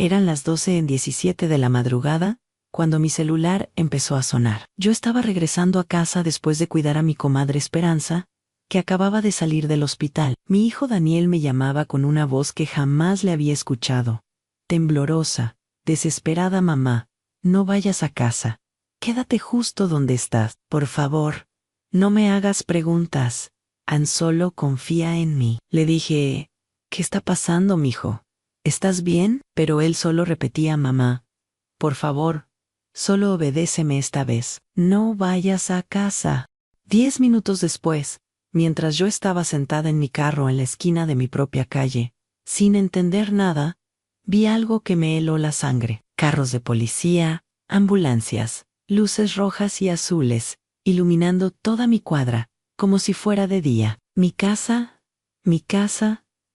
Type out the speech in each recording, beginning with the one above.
Eran las 12:17 de la madrugada, cuando mi celular empezó a sonar. Yo estaba regresando a casa después de cuidar a mi comadre Esperanza, que acababa de salir del hospital. Mi hijo Daniel me llamaba con una voz que jamás le había escuchado. Temblorosa, desesperada: mamá, no vayas a casa. Quédate justo donde estás. Por favor, no me hagas preguntas. Solo confía en mí. Le dije: ¿qué está pasando, mijo? ¿Estás bien? Pero él solo repetía: mamá, por favor, solo obedéceme esta vez. No vayas a casa. 10 minutos después, mientras yo estaba sentada en mi carro en la esquina de mi propia calle, sin entender nada, vi algo que me heló la sangre. Carros de policía, ambulancias, luces rojas y azules, iluminando toda mi cuadra, como si fuera de día. Mi casa,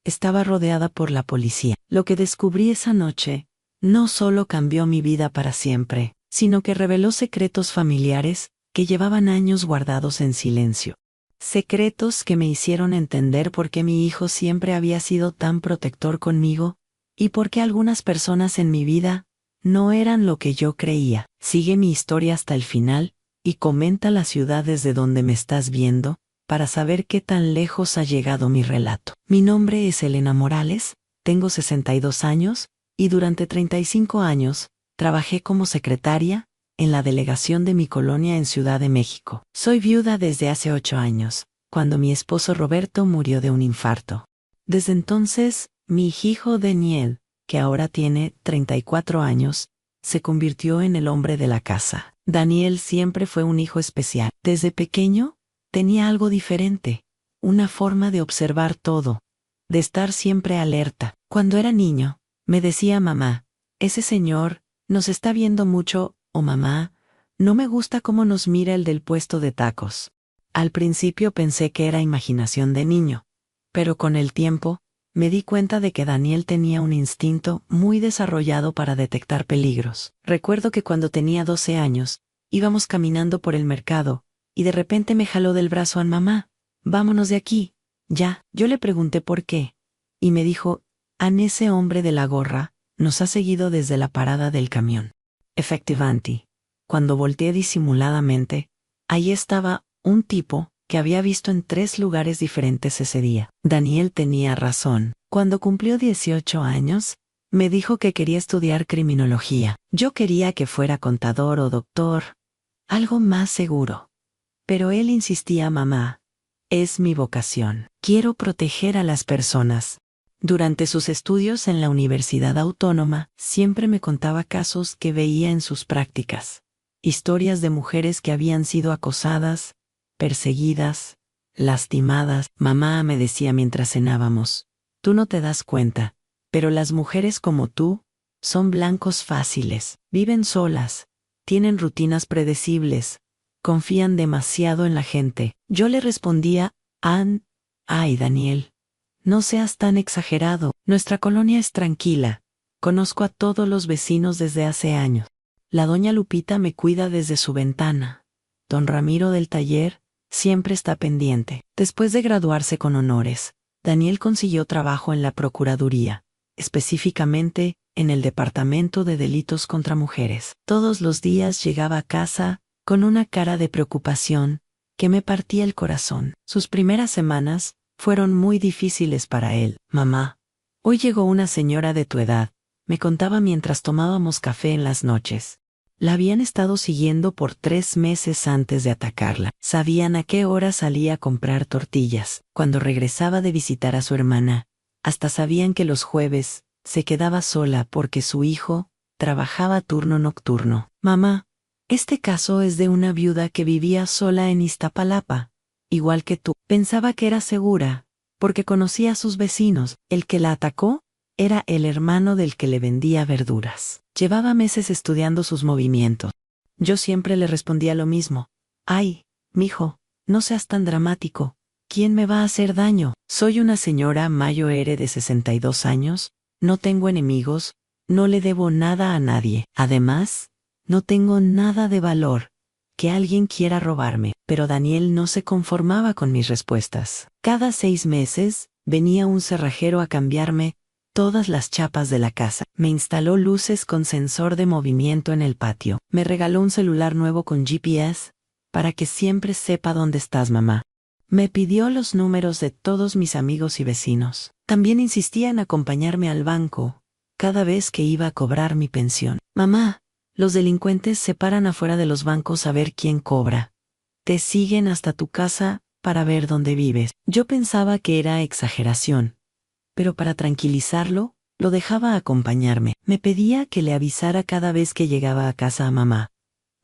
estaba rodeada por la policía. Lo que descubrí esa noche no solo cambió mi vida para siempre, sino que reveló secretos familiares que llevaban años guardados en silencio. Secretos que me hicieron entender por qué mi hijo siempre había sido tan protector conmigo y por qué algunas personas en mi vida no eran lo que yo creía. Sigue mi historia hasta el final y comenta la ciudad desde donde me estás viendo para saber qué tan lejos ha llegado mi relato. Mi nombre es Elena Morales, tengo 62 años y durante 35 años trabajé como secretaria en la delegación de mi colonia en Ciudad de México. Soy viuda desde hace 8 años, cuando mi esposo Roberto murió de un infarto. Desde entonces, mi hijo Daniel, que ahora tiene 34 años, se convirtió en el hombre de la casa. Daniel siempre fue un hijo especial. Desde pequeño, tenía algo diferente, una forma de observar todo, de estar siempre alerta. Cuando era niño, me decía: mamá, ese señor nos está viendo mucho, o mamá, no me gusta cómo nos mira el del puesto de tacos. Al principio pensé que era imaginación de niño, pero con el tiempo, me di cuenta de que Daniel tenía un instinto muy desarrollado para detectar peligros. Recuerdo que cuando tenía 12 años, íbamos caminando por el mercado, y de repente me jaló del brazo a mamá: vámonos de aquí, ya. Yo le pregunté por qué, y me dijo: ese hombre de la gorra nos ha seguido desde la parada del camión. Efectivamente, cuando volteé disimuladamente, ahí estaba un tipo que había visto en 3 lugares diferentes ese día. Daniel tenía razón. Cuando cumplió 18 años, me dijo que quería estudiar criminología. Yo quería que fuera contador o doctor, algo más seguro. Pero él insistía: mamá, es mi vocación. Quiero proteger a las personas. Durante sus estudios en la Universidad Autónoma, siempre me contaba casos que veía en sus prácticas. Historias de mujeres que habían sido acosadas, perseguidas, lastimadas. Mamá me decía mientras cenábamos: tú no te das cuenta, pero las mujeres como tú son blancos fáciles. Viven solas, tienen rutinas predecibles, confían demasiado en la gente. Yo le respondía: ay, Daniel, no seas tan exagerado. Nuestra colonia es tranquila. Conozco a todos los vecinos desde hace años. La doña Lupita me cuida desde su ventana. Don Ramiro del taller siempre está pendiente. Después de graduarse con honores, Daniel consiguió trabajo en la Procuraduría, específicamente en el Departamento de Delitos contra Mujeres. Todos los días llegaba a casa con una cara de preocupación que me partía el corazón. Sus primeras semanas fueron muy difíciles para él. Mamá, hoy llegó una señora de tu edad, me contaba mientras tomábamos café en las noches. La habían estado siguiendo por 3 meses antes de atacarla. Sabían a qué hora salía a comprar tortillas. Cuando regresaba de visitar a su hermana, hasta sabían que los jueves se quedaba sola porque su hijo trabajaba turno nocturno. Mamá, este caso es de una viuda que vivía sola en Iztapalapa, igual que tú. Pensaba que era segura, porque conocía a sus vecinos. El que la atacó era el hermano del que le vendía verduras. Llevaba meses estudiando sus movimientos. Yo siempre le respondía lo mismo: ay, mijo, no seas tan dramático. ¿Quién me va a hacer daño? Soy una señora mayor de 62 años, no tengo enemigos, no le debo nada a nadie. Además, no tengo nada de valor que alguien quiera robarme. Pero Daniel no se conformaba con mis respuestas. Cada 6 meses, venía un cerrajero a cambiarme todas las chapas de la casa. Me instaló luces con sensor de movimiento en el patio. Me regaló un celular nuevo con GPS, para que siempre sepa dónde estás, mamá. Me pidió los números de todos mis amigos y vecinos. También insistía en acompañarme al banco cada vez que iba a cobrar mi pensión. Mamá, los delincuentes se paran afuera de los bancos a ver quién cobra. Te siguen hasta tu casa para ver dónde vives. Yo pensaba que era exageración, pero para tranquilizarlo, lo dejaba acompañarme. Me pedía que le avisara cada vez que llegaba a casa a mamá.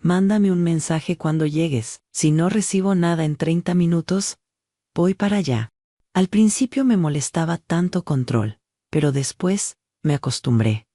Mándame un mensaje cuando llegues. Si no recibo nada en 30 minutos, voy para allá. Al principio me molestaba tanto control, pero después me acostumbré.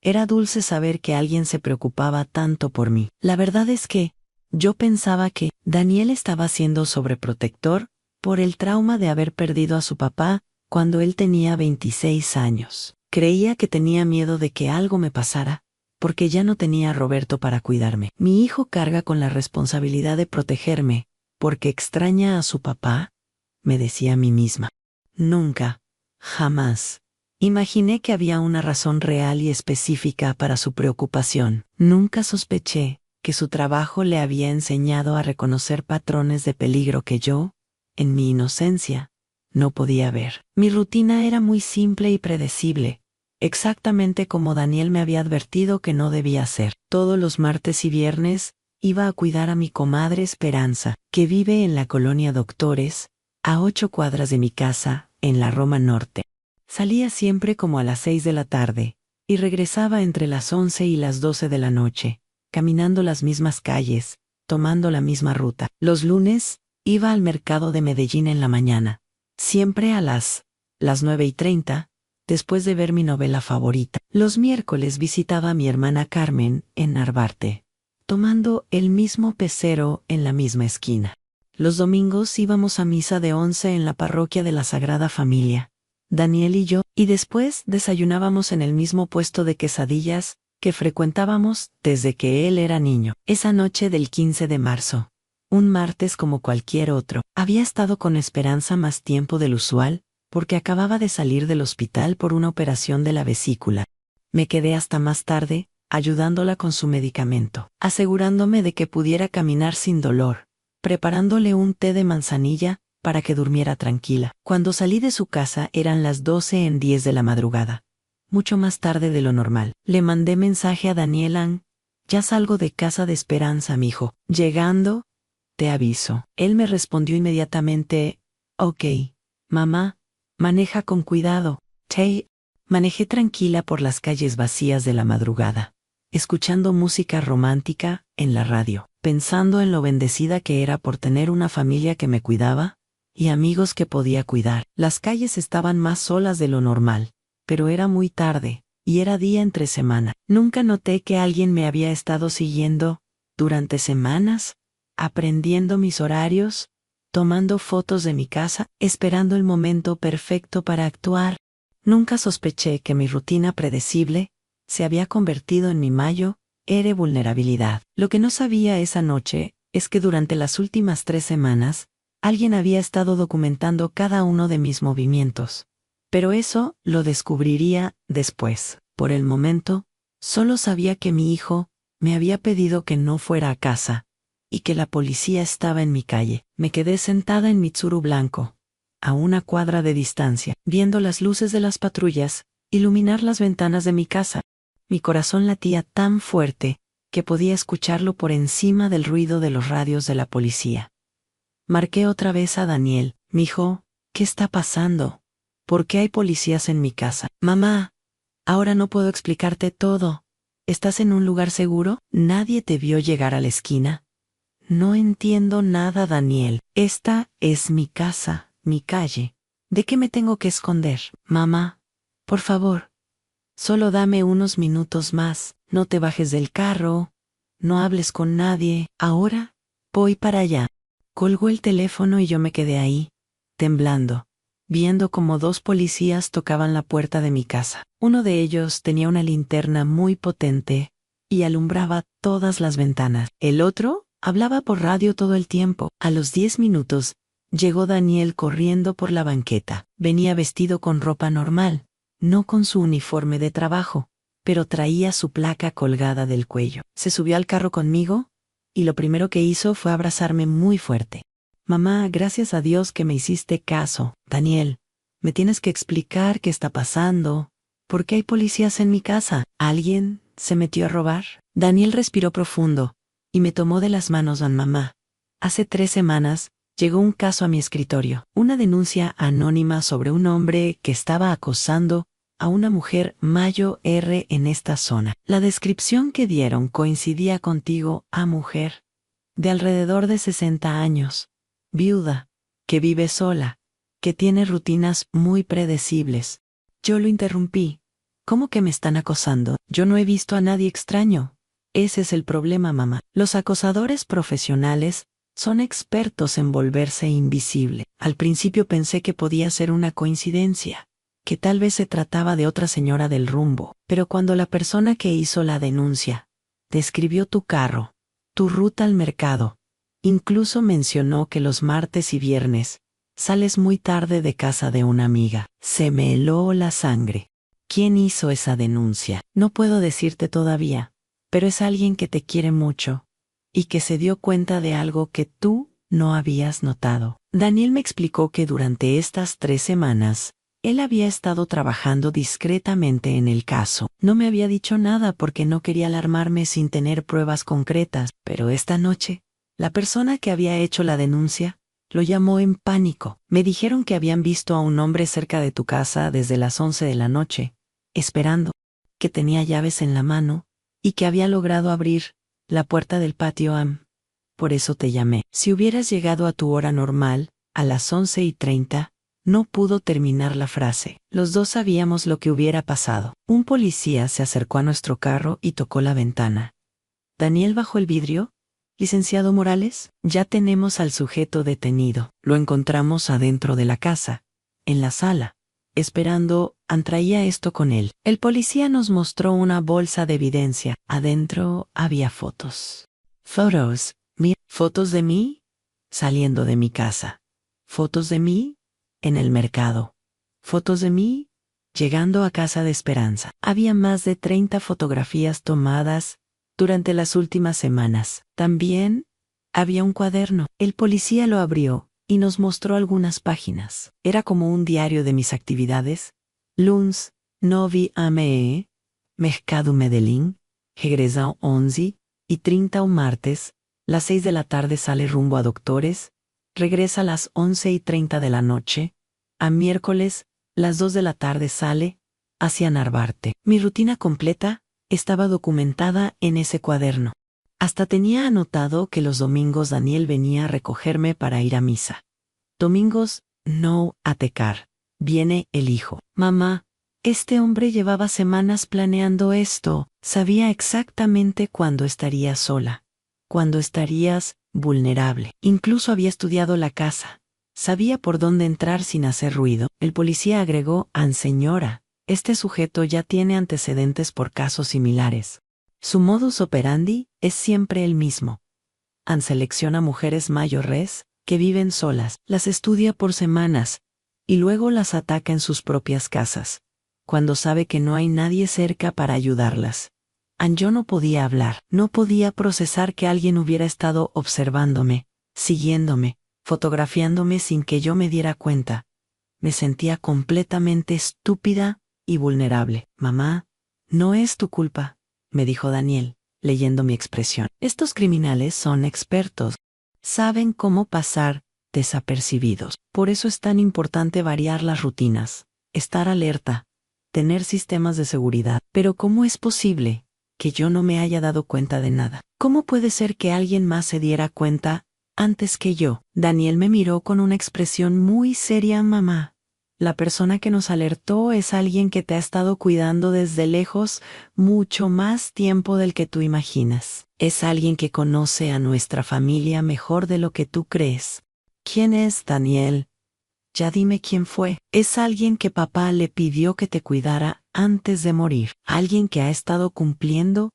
Era dulce saber que alguien se preocupaba tanto por mí. La verdad es que yo pensaba que Daniel estaba siendo sobreprotector por el trauma de haber perdido a su papá cuando él tenía 26 años. Creía que tenía miedo de que algo me pasara, porque ya no tenía a Roberto para cuidarme. Mi hijo carga con la responsabilidad de protegerme, porque extraña a su papá, me decía a mí misma. Nunca, jamás, imaginé que había una razón real y específica para su preocupación. Nunca sospeché que su trabajo le había enseñado a reconocer patrones de peligro que yo, en mi inocencia, no podía ver. Mi rutina era muy simple y predecible, exactamente como Daniel me había advertido que no debía hacer. Todos los martes y viernes iba a cuidar a mi comadre Esperanza, que vive en la colonia Doctores, a 8 cuadras de mi casa, en la Roma Norte. Salía siempre como a las 6 de la tarde, y regresaba entre las 11 y las 12 de la noche, caminando las mismas calles, tomando la misma ruta. Los lunes, iba al mercado de Medellín en la mañana, siempre a las 9:30, después de ver mi novela favorita. Los miércoles visitaba a mi hermana Carmen en Narvarte, tomando el mismo pecero en la misma esquina. Los domingos íbamos a misa de 11 en la parroquia de la Sagrada Familia, Daniel y yo, y después desayunábamos en el mismo puesto de quesadillas que frecuentábamos desde que él era niño. Esa noche del 15 de marzo, un martes como cualquier otro, había estado con Esperanza más tiempo del usual, porque acababa de salir del hospital por una operación de la vesícula. Me quedé hasta más tarde, ayudándola con su medicamento, asegurándome de que pudiera caminar sin dolor, preparándole un té de manzanilla para que durmiera tranquila. Cuando salí de su casa eran las 12:10 de la madrugada, mucho más tarde de lo normal. Le mandé mensaje a Danielan: ya salgo de casa de Esperanza, mijo. Llegando, te aviso. Él me respondió inmediatamente: ok, mamá, maneja con cuidado. Manejé tranquila por las calles vacías de la madrugada, escuchando música romántica en la radio, pensando en lo bendecida que era por tener una familia que me cuidaba y amigos que podía cuidar. Las calles estaban más solas de lo normal, pero era muy tarde, y era día entre semana. Nunca noté que alguien me había estado siguiendo durante semanas, aprendiendo mis horarios, tomando fotos de mi casa, esperando el momento perfecto para actuar. Nunca sospeché que mi rutina predecible se había convertido en mi mayor vulnerabilidad. Lo que no sabía esa noche es que durante las últimas 3 semanas, alguien había estado documentando cada uno de mis movimientos. Pero eso lo descubriría después. Por el momento, solo sabía que mi hijo me había pedido que no fuera a casa, y que la policía estaba en mi calle. Me quedé sentada en mi Tsuru blanco, a 1 cuadra de distancia, viendo las luces de las patrullas iluminar las ventanas de mi casa. Mi corazón latía tan fuerte que podía escucharlo por encima del ruido de los radios de la policía. Marqué otra vez a Daniel. Mijo, ¿qué está pasando? ¿Por qué hay policías en mi casa? Mamá, ahora no puedo explicarte todo. ¿Estás en un lugar seguro? ¿Nadie te vio llegar a la esquina? No entiendo nada, Daniel. Esta es mi casa, mi calle. ¿De qué me tengo que esconder? Mamá, por favor, solo dame unos minutos más. No te bajes del carro. No hables con nadie. Ahora, voy para allá. Colgó el teléfono y yo me quedé ahí, temblando, viendo cómo 2 policías tocaban la puerta de mi casa. Uno de ellos tenía una linterna muy potente y alumbraba todas las ventanas. El otro hablaba por radio todo el tiempo. A los 10 minutos, llegó Daniel corriendo por la banqueta. Venía vestido con ropa normal, no con su uniforme de trabajo, pero traía su placa colgada del cuello. Se subió al carro conmigo, y lo primero que hizo fue abrazarme muy fuerte. Mamá, gracias a Dios que me hiciste caso. Daniel, me tienes que explicar qué está pasando. ¿Por qué hay policías en mi casa? ¿Alguien se metió a robar? Daniel respiró profundo y me tomó de las manos. Mamá, hace 3 semanas llegó un caso a mi escritorio, una denuncia anónima sobre un hombre que estaba acosando a una mujer mayor en esta zona. La descripción que dieron coincidía contigo, mujer, de alrededor de 60 años, viuda, que vive sola, que tiene rutinas muy predecibles. Yo lo interrumpí. ¿Cómo que me están acosando? Yo no he visto a nadie extraño. Ese es el problema, mamá. Los acosadores profesionales son expertos en volverse invisible. Al principio pensé que podía ser una coincidencia, que tal vez se trataba de otra señora del rumbo, pero cuando la persona que hizo la denuncia describió tu carro, tu ruta al mercado, incluso mencionó que los martes y viernes sales muy tarde de casa de una amiga, se me heló la sangre. ¿Quién hizo esa denuncia? No puedo decirte todavía, pero es alguien que te quiere mucho y que se dio cuenta de algo que tú no habías notado. Daniel me explicó que durante estas 3 semanas, él había estado trabajando discretamente en el caso. No me había dicho nada porque no quería alarmarme sin tener pruebas concretas, pero esta noche, la persona que había hecho la denuncia lo llamó en pánico. Me dijeron que habían visto a un hombre cerca de tu casa desde las 11 de la noche, esperando, que tenía llaves en la mano y que había logrado abrir la puerta del patio. Por eso te llamé. Si hubieras llegado a tu hora normal, a las 11:30, no pudo terminar la frase. Los dos sabíamos lo que hubiera pasado. Un policía se acercó a nuestro carro y tocó la ventana. Daniel bajó el vidrio. Licenciado Morales, ya tenemos al sujeto detenido. Lo encontramos adentro de la casa, en la sala, esperando. Traía esto con él. El policía nos mostró una bolsa de evidencia. Adentro había fotos. Fotos. Fotos de mí saliendo de mi casa. Fotos de mí en el mercado. Fotos de mí llegando a casa de Esperanza. Había más de 30 fotografías tomadas durante las últimas semanas. También había un cuaderno. El policía lo abrió y nos mostró algunas páginas. Era como un diario de mis actividades. Luns, 9 am, Mercado Medellín, regresão 11:30 un martes, las 6 de la tarde sale rumbo a Doctores, regresa a las 11:30 de la noche, a miércoles, las 2 de la tarde sale hacia Narvarte. Mi rutina completa estaba documentada en ese cuaderno. Hasta tenía anotado que los domingos Daniel venía a recogerme para ir a misa. Domingos, no a tecar. Viene el hijo. Mamá, este hombre llevaba semanas planeando esto. Sabía exactamente cuándo estarías sola, cuándo estarías vulnerable. Incluso había estudiado la casa. Sabía por dónde entrar sin hacer ruido. El policía agregó: señora, este sujeto ya tiene antecedentes por casos similares. Su modus operandi es siempre el mismo. Selecciona mujeres mayores que viven solas, las estudia por semanas y luego las ataca en sus propias casas, cuando sabe que no hay nadie cerca para ayudarlas. Yo no podía hablar, no podía procesar que alguien hubiera estado observándome, siguiéndome, fotografiándome sin que yo me diera cuenta. Me sentía completamente estúpida y vulnerable. Mamá, no es tu culpa, me dijo Daniel, leyendo mi expresión. Estos criminales son expertos. Saben cómo pasar desapercibidos. Por eso es tan importante variar las rutinas, estar alerta, tener sistemas de seguridad. Pero ¿cómo es posible que yo no me haya dado cuenta de nada? ¿Cómo puede ser que alguien más se diera cuenta antes que yo? Daniel me miró con una expresión muy seria. Mamá, la persona que nos alertó es alguien que te ha estado cuidando desde lejos mucho más tiempo del que tú imaginas. Es alguien que conoce a nuestra familia mejor de lo que tú crees. ¿Quién es, Daniel? Ya dime quién fue. Es alguien que papá le pidió que te cuidara antes de morir. Alguien que ha estado cumpliendo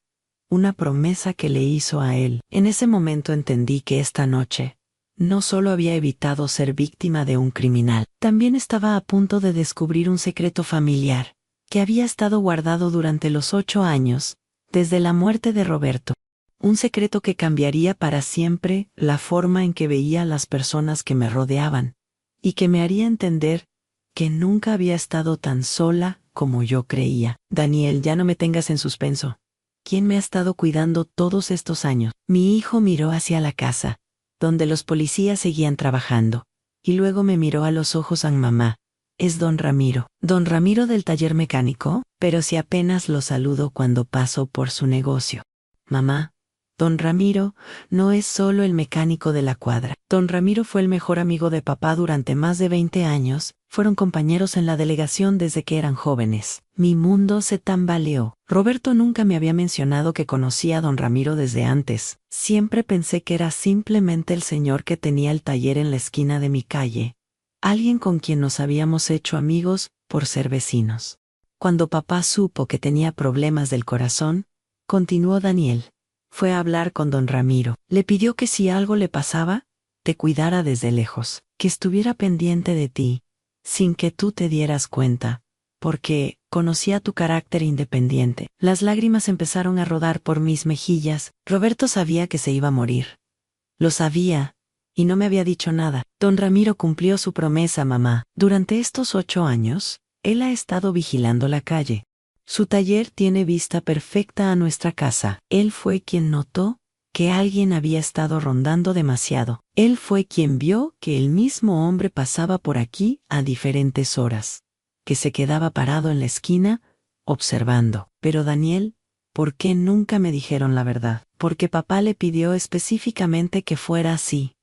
una promesa que le hizo a él. En ese momento entendí que esta noche no solo había evitado ser víctima de un criminal, también estaba a punto de descubrir un secreto familiar que había estado guardado durante los 8 años, desde la muerte de Roberto. Un secreto que cambiaría para siempre la forma en que veía a las personas que me rodeaban, y que me haría entender que nunca había estado tan sola como yo creía. Daniel, ya no me tengas en suspenso. ¿Quién me ha estado cuidando todos estos años? Mi hijo miró hacia la casa, donde los policías seguían trabajando, y luego me miró a los ojos a mamá. Es don Ramiro. ¿Don Ramiro del taller mecánico? Pero si apenas lo saludo cuando paso por su negocio. Mamá, don Ramiro no es solo el mecánico de la cuadra. Don Ramiro fue el mejor amigo de papá durante más de 20 años. Fueron compañeros en la delegación desde que eran jóvenes. Mi mundo se tambaleó. Roberto nunca me había mencionado que conocía a don Ramiro desde antes. Siempre pensé que era simplemente el señor que tenía el taller en la esquina de mi calle. Alguien con quien nos habíamos hecho amigos por ser vecinos. Cuando papá supo que tenía problemas del corazón, continuó Daniel, fue a hablar con don Ramiro. Le pidió que si algo le pasaba, te cuidara desde lejos, que estuviera pendiente de ti, sin que tú te dieras cuenta, porque conocía tu carácter independiente. Las lágrimas empezaron a rodar por mis mejillas. Roberto sabía que se iba a morir. Lo sabía, y no me había dicho nada. Don Ramiro cumplió su promesa, mamá. Durante estos 8 años, él ha estado vigilando la calle. Su taller tiene vista perfecta a nuestra casa. Él fue quien notó que alguien había estado rondando demasiado. Él fue quien vio que el mismo hombre pasaba por aquí a diferentes horas, que se quedaba parado en la esquina, observando. Pero Daniel, ¿por qué nunca me dijeron la verdad? Porque papá le pidió específicamente que fuera así.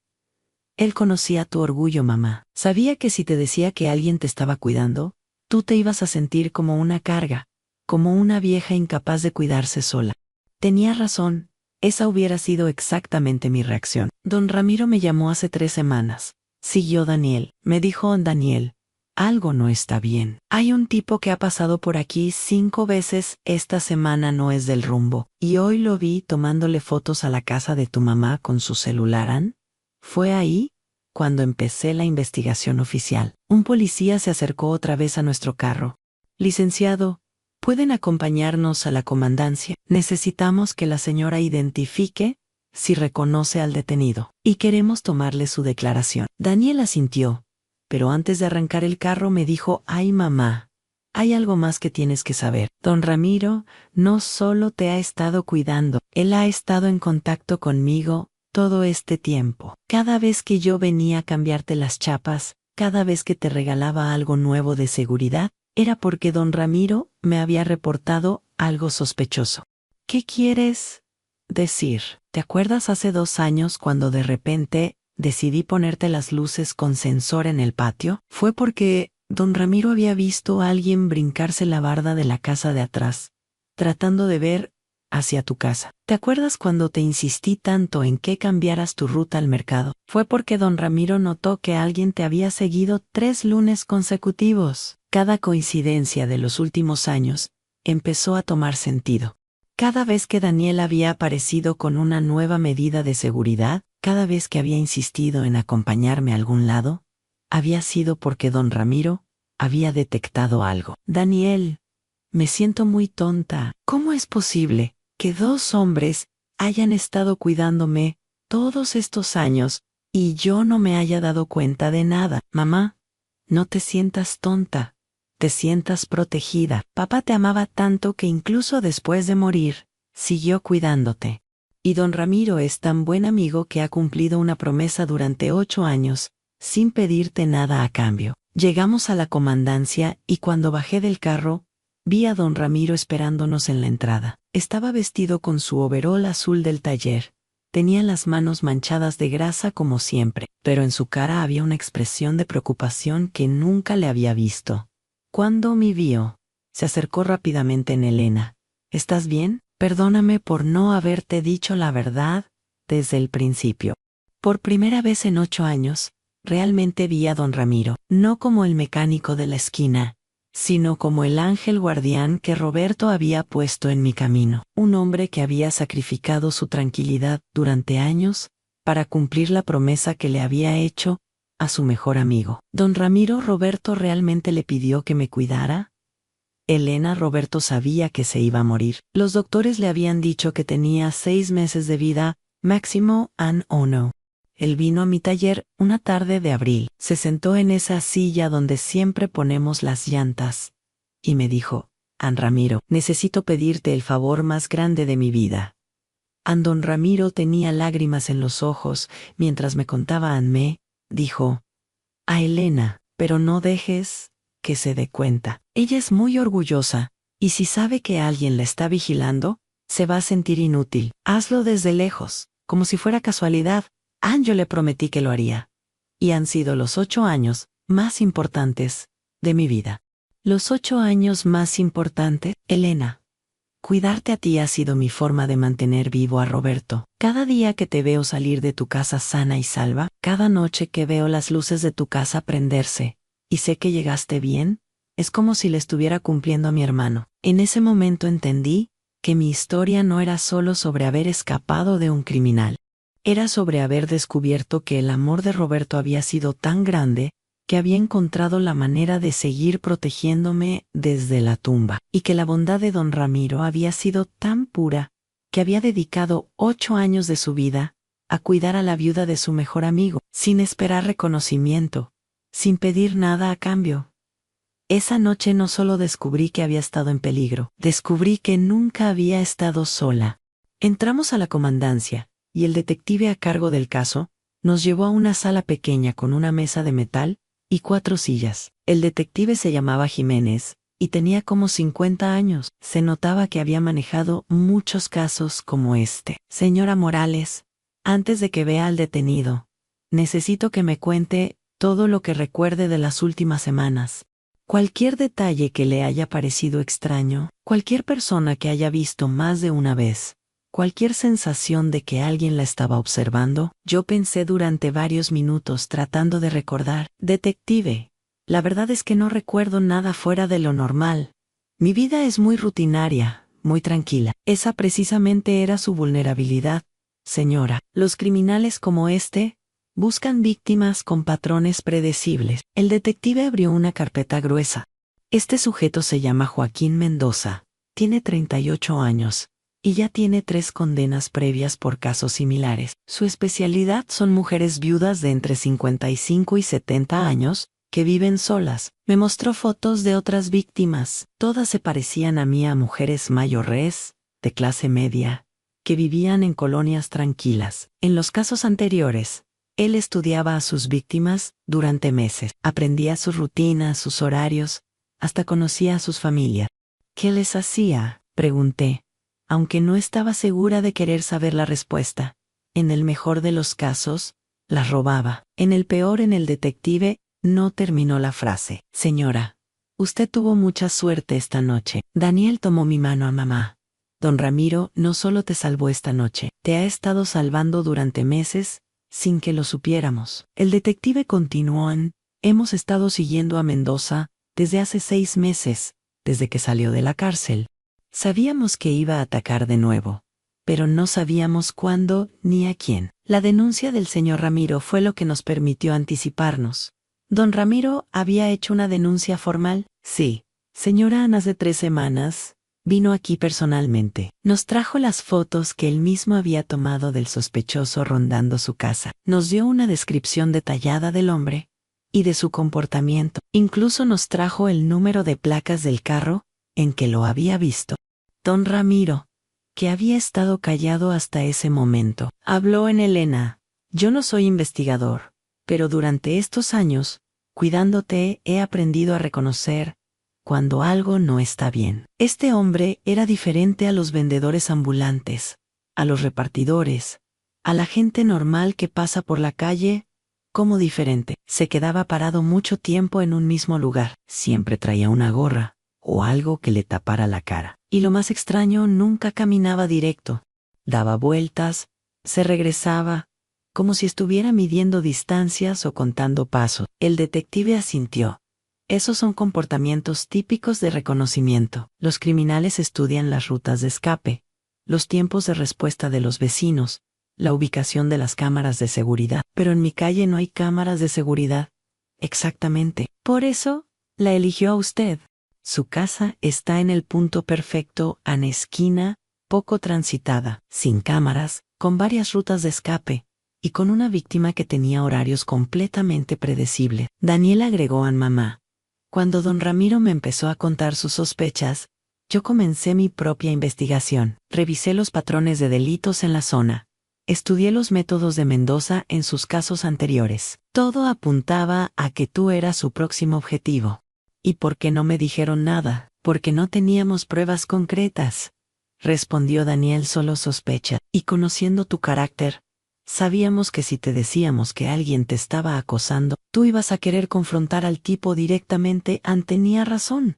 Él conocía tu orgullo, mamá. Sabía que si te decía que alguien te estaba cuidando, tú te ibas a sentir como una carga, como una vieja incapaz de cuidarse sola. Tenía razón, esa hubiera sido exactamente mi reacción. Don Ramiro me llamó hace 3 semanas. Siguió Daniel. Me dijo Daniel, algo no está bien. Hay un tipo que ha pasado por aquí 5 veces esta semana, no es del rumbo. Y hoy lo vi tomándole fotos a la casa de tu mamá con su celular. Fue ahí cuando empecé la investigación oficial. Un policía se acercó otra vez a nuestro carro. Licenciado, ¿pueden acompañarnos a la comandancia? Necesitamos que la señora identifique si reconoce al detenido, y queremos tomarle su declaración. Daniel asintió, pero antes de arrancar el carro me dijo, ay mamá, hay algo más que tienes que saber. Don Ramiro no solo te ha estado cuidando, él ha estado en contacto conmigo todo este tiempo. Cada vez que yo venía a cambiarte las chapas, cada vez que te regalaba algo nuevo de seguridad, era porque don Ramiro me había reportado algo sospechoso. ¿Qué quieres decir? ¿Te acuerdas hace 2 años cuando de repente decidí ponerte las luces con sensor en el patio? Fue porque don Ramiro había visto a alguien brincarse la barda de la casa de atrás, tratando de ver hacia tu casa. ¿Te acuerdas cuando te insistí tanto en que cambiaras tu ruta al mercado? Fue porque don Ramiro notó que alguien te había seguido 3 lunes consecutivos. Cada coincidencia de los últimos años empezó a tomar sentido. Cada vez que Daniel había aparecido con una nueva medida de seguridad, cada vez que había insistido en acompañarme a algún lado, había sido porque don Ramiro había detectado algo. Daniel, me siento muy tonta. ¿Cómo es posible que 2 hombres hayan estado cuidándome todos estos años y yo no me haya dado cuenta de nada? Mamá, no te sientas tonta, te sientas protegida. Papá te amaba tanto que incluso después de morir, siguió cuidándote. Y don Ramiro es tan buen amigo que ha cumplido una promesa durante 8 años, sin pedirte nada a cambio. Llegamos a la comandancia y cuando bajé del carro, vi a don Ramiro esperándonos en la entrada. Estaba vestido con su overol azul del taller. Tenía las manos manchadas de grasa como siempre, pero en su cara había una expresión de preocupación que nunca le había visto. Cuando me vio, se acercó rápidamente en Elena. ¿Estás bien? Perdóname por no haberte dicho la verdad desde el principio. Por primera vez en 8 años, realmente vi a don Ramiro, no como el mecánico de la esquina, sino como el ángel guardián que Roberto había puesto en mi camino. Un hombre que había sacrificado su tranquilidad durante años para cumplir la promesa que le había hecho a su mejor amigo. Don Ramiro, ¿Roberto realmente le pidió que me cuidara? Elena, Roberto sabía que se iba a morir. Los doctores le habían dicho que tenía 6 meses de vida, máximo and oh no. Él vino a mi taller una tarde de abril. Se sentó en esa silla donde siempre ponemos las llantas. Y me dijo, An Ramiro, necesito pedirte el favor más grande de mi vida. Don Ramiro tenía lágrimas en los ojos mientras me contaba Anme, dijo, a Elena, pero no dejes que se dé cuenta. Ella es muy orgullosa, y si sabe que alguien la está vigilando, se va a sentir inútil. Hazlo desde lejos, como si fuera casualidad. Yo le prometí que lo haría. Y han sido los 8 años más importantes de mi vida. Los 8 años más importantes, Elena. Cuidarte a ti ha sido mi forma de mantener vivo a Roberto. Cada día que te veo salir de tu casa sana y salva, cada noche que veo las luces de tu casa prenderse, y sé que llegaste bien, es como si le estuviera cumpliendo a mi hermano. En ese momento entendí que mi historia no era solo sobre haber escapado de un criminal. Era sobre haber descubierto que el amor de Roberto había sido tan grande que había encontrado la manera de seguir protegiéndome desde la tumba, y que la bondad de don Ramiro había sido tan pura que había dedicado 8 años de su vida a cuidar a la viuda de su mejor amigo, sin esperar reconocimiento, sin pedir nada a cambio. Esa noche no solo descubrí que había estado en peligro, descubrí que nunca había estado sola. Entramos a la comandancia, y el detective a cargo del caso nos llevó a una sala pequeña con una mesa de metal y 4 sillas. El detective se llamaba Jiménez, y tenía como 50 años. Se notaba que había manejado muchos casos como este. Señora Morales, antes de que vea al detenido, necesito que me cuente todo lo que recuerde de las últimas semanas. Cualquier detalle que le haya parecido extraño, cualquier persona que haya visto más de una vez, cualquier sensación de que alguien la estaba observando. Yo pensé durante varios minutos tratando de recordar. Detective, la verdad es que no recuerdo nada fuera de lo normal. Mi vida es muy rutinaria, muy tranquila. Esa precisamente era su vulnerabilidad, señora. Los criminales como este buscan víctimas con patrones predecibles. El detective abrió una carpeta gruesa. Este sujeto se llama Joaquín Mendoza, tiene 38 años. Y ya tiene 3 condenas previas por casos similares. Su especialidad son mujeres viudas de entre 55 y 70 años, que viven solas. Me mostró fotos de otras víctimas. Todas se parecían a mí, a mujeres mayores, de clase media, que vivían en colonias tranquilas. En los casos anteriores, él estudiaba a sus víctimas durante meses. Aprendía sus rutinas, sus horarios, hasta conocía a sus familias. ¿Qué les hacía?, pregunté, aunque no estaba segura de querer saber la respuesta. En el mejor de los casos, las robaba. En el peor, en el detective no terminó la frase. Señora, usted tuvo mucha suerte esta noche. Daniel tomó mi mano a mamá. Don Ramiro no solo te salvó esta noche, te ha estado salvando durante meses, sin que lo supiéramos. El detective continuó hemos estado siguiendo a Mendoza desde hace 6 meses, desde que salió de la cárcel. Sabíamos que iba a atacar de nuevo, pero no sabíamos cuándo ni a quién. La denuncia del señor Ramiro fue lo que nos permitió anticiparnos. ¿Don Ramiro había hecho una denuncia formal? Sí. Señora, hace 3 semanas, vino aquí personalmente. Nos trajo las fotos que él mismo había tomado del sospechoso rondando su casa. Nos dio una descripción detallada del hombre y de su comportamiento. Incluso nos trajo el número de placas del carro en que lo había visto. Don Ramiro, que había estado callado hasta ese momento, habló en Elena. Yo no soy investigador, pero durante estos años, cuidándote, he aprendido a reconocer cuando algo no está bien. Este hombre era diferente a los vendedores ambulantes, a los repartidores, a la gente normal que pasa por la calle, como diferente. Se quedaba parado mucho tiempo en un mismo lugar. Siempre traía una gorra o algo que le tapara la cara. Y lo más extraño, nunca caminaba directo. Daba vueltas, se regresaba, como si estuviera midiendo distancias o contando pasos. El detective asintió. Esos son comportamientos típicos de reconocimiento. Los criminales estudian las rutas de escape, los tiempos de respuesta de los vecinos, la ubicación de las cámaras de seguridad. Pero en mi calle no hay cámaras de seguridad. Exactamente. Por eso, la eligió a usted. Su casa está en el punto perfecto, en esquina, poco transitada, sin cámaras, con varias rutas de escape, y con una víctima que tenía horarios completamente predecibles. Daniel agregó a mamá. Cuando don Ramiro me empezó a contar sus sospechas, yo comencé mi propia investigación. Revisé los patrones de delitos en la zona. Estudié los métodos de Mendoza en sus casos anteriores. Todo apuntaba a que tú eras su próximo objetivo. ¿Y por qué no me dijeron nada? Porque no teníamos pruebas concretas, respondió Daniel. Solo sospecha. Y conociendo tu carácter, sabíamos que si te decíamos que alguien te estaba acosando, tú ibas a querer confrontar al tipo directamente. Tenía razón.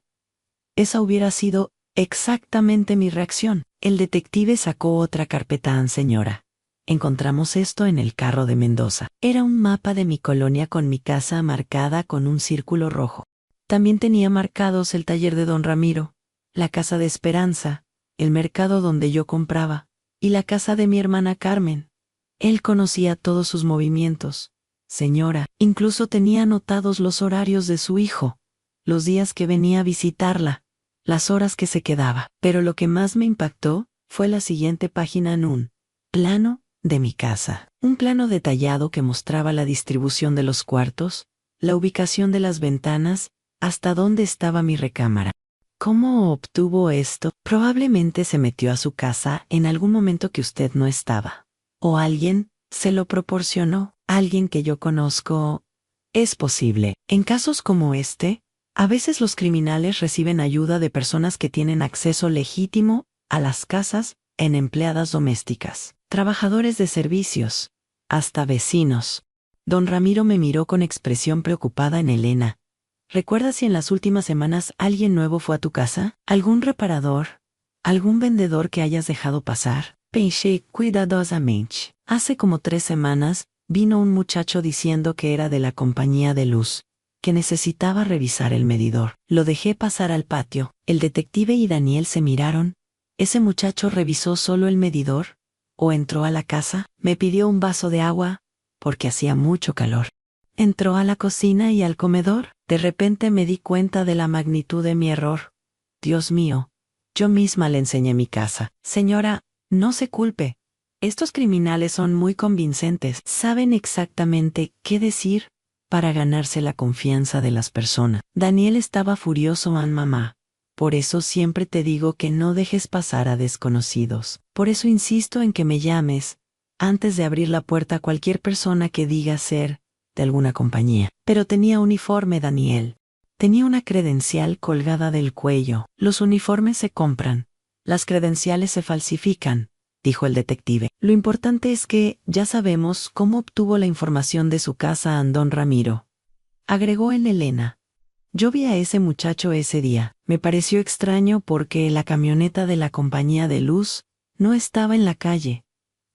Esa hubiera sido exactamente mi reacción. El detective sacó otra carpeta. Señora, encontramos esto en el carro de Mendoza. Era un mapa de mi colonia con mi casa marcada con un círculo rojo. También tenía marcados el taller de don Ramiro, la casa de Esperanza, el mercado donde yo compraba, y la casa de mi hermana Carmen. Él conocía todos sus movimientos. Señora, incluso tenía anotados los horarios de su hijo, los días que venía a visitarla, las horas que se quedaba. Pero lo que más me impactó fue la siguiente página en un plano de mi casa. Un plano detallado que mostraba la distribución de los cuartos, la ubicación de las ventanas, hasta dónde estaba mi recámara. ¿Cómo obtuvo esto? Probablemente se metió a su casa en algún momento que usted no estaba. O alguien se lo proporcionó, alguien que yo conozco. Es posible. En casos como este, a veces los criminales reciben ayuda de personas que tienen acceso legítimo a las casas, en empleadas domésticas, trabajadores de servicios, hasta vecinos. Don Ramiro me miró con expresión preocupada. En Elena, ¿recuerdas si en las últimas semanas alguien nuevo fue a tu casa? ¿Algún reparador? ¿Algún vendedor que hayas dejado pasar? Pensé cuidadosamente. Hace como 3 semanas, vino un muchacho diciendo que era de la compañía de luz, que necesitaba revisar el medidor. Lo dejé pasar al patio. El detective y Daniel se miraron. ¿Ese muchacho revisó solo el medidor? ¿O entró a la casa? Me pidió un vaso de agua, porque hacía mucho calor. Entró a la cocina y al comedor. De repente me di cuenta de la magnitud de mi error. Dios mío, yo misma le enseñé mi casa. Señora, no se culpe. Estos criminales son muy convincentes. Saben exactamente qué decir para ganarse la confianza de las personas. Daniel estaba furioso. Mamá. Por eso siempre te digo que no dejes pasar a desconocidos. Por eso insisto en que me llames antes de abrir la puerta a cualquier persona que diga ser de alguna compañía. Pero tenía uniforme, Daniel. Tenía una credencial colgada del cuello. Los uniformes se compran. Las credenciales se falsifican, dijo el detective. Lo importante es que ya sabemos cómo obtuvo la información de su casa don Ramiro. Agregó en Elena. Yo vi a ese muchacho ese día. Me pareció extraño porque la camioneta de la compañía de luz no estaba en la calle.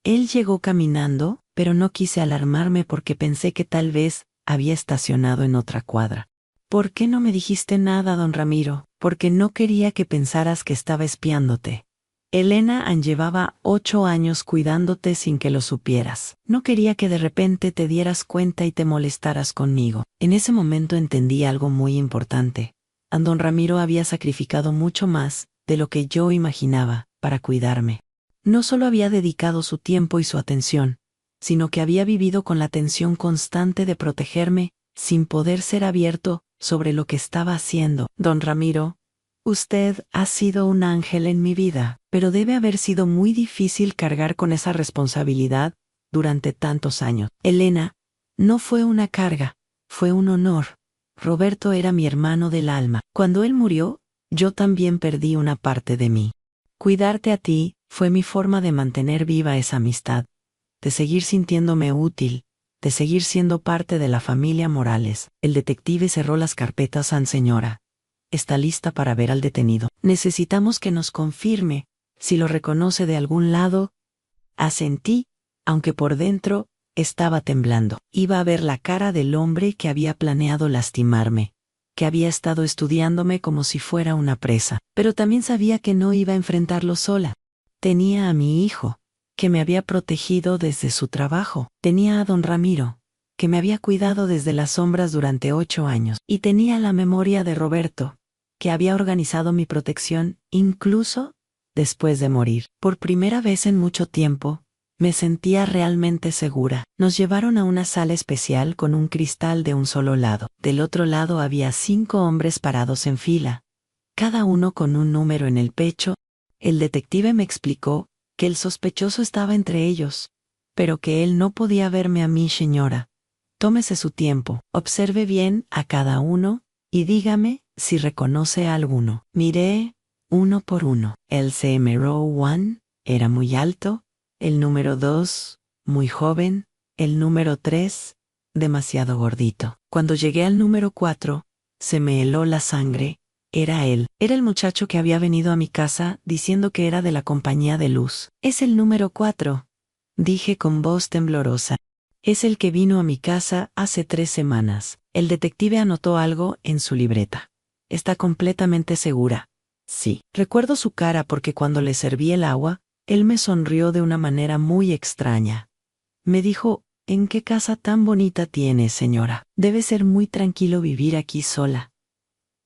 Él llegó caminando, pero no quise alarmarme porque pensé que tal vez había estacionado en otra cuadra. ¿Por qué no me dijiste nada, don Ramiro? Porque no quería que pensaras que estaba espiándote. Elena llevaba 8 años cuidándote sin que lo supieras. No quería que de repente te dieras cuenta y te molestaras conmigo. En ese momento entendí algo muy importante. Don Ramiro había sacrificado mucho más de lo que yo imaginaba para cuidarme. No solo había dedicado su tiempo y su atención, sino que había vivido con la tensión constante de protegerme, sin poder ser abierto sobre lo que estaba haciendo. Don Ramiro, usted ha sido un ángel en mi vida, pero debe haber sido muy difícil cargar con esa responsabilidad durante tantos años. Elena, no fue una carga, fue un honor. Roberto era mi hermano del alma. Cuando él murió, yo también perdí una parte de mí. Cuidarte a ti fue mi forma de mantener viva esa amistad, de seguir sintiéndome útil, de seguir siendo parte de la familia Morales. El detective cerró las carpetas. Señora, está lista para ver al detenido. Necesitamos que nos confirme si lo reconoce de algún lado. Asentí, aunque por dentro estaba temblando. Iba a ver la cara del hombre que había planeado lastimarme, que había estado estudiándome como si fuera una presa. Pero también sabía que no iba a enfrentarlo sola. Tenía a mi hijo, que me había protegido desde su trabajo. Tenía a don Ramiro, que me había cuidado desde las sombras durante 8 años. Y tenía la memoria de Roberto, que había organizado mi protección, incluso después de morir. Por primera vez en mucho tiempo, me sentía realmente segura. Nos llevaron a una sala especial con un cristal de un solo lado. Del otro lado había 5 hombres parados en fila, cada uno con un número en el pecho. El detective me explicó que el sospechoso estaba entre ellos, pero que él no podía verme a mí, señora. Tómese su tiempo, observe bien a cada uno y dígame si reconoce a alguno. Miré uno por uno. El CMRO 1 era muy alto, el número 2 muy joven, el número 3 demasiado gordito. Cuando llegué al número 4, se me heló la sangre. Era él. Era el muchacho que había venido a mi casa diciendo que era de la compañía de luz. Es el número 4, dije con voz temblorosa. Es el que vino a mi casa hace 3 semanas. El detective anotó algo en su libreta. ¿Está completamente segura? Sí. Recuerdo su cara porque cuando le serví el agua, él me sonrió de una manera muy extraña. Me dijo, ¿en qué casa tan bonita tiene, señora? Debe ser muy tranquilo vivir aquí sola.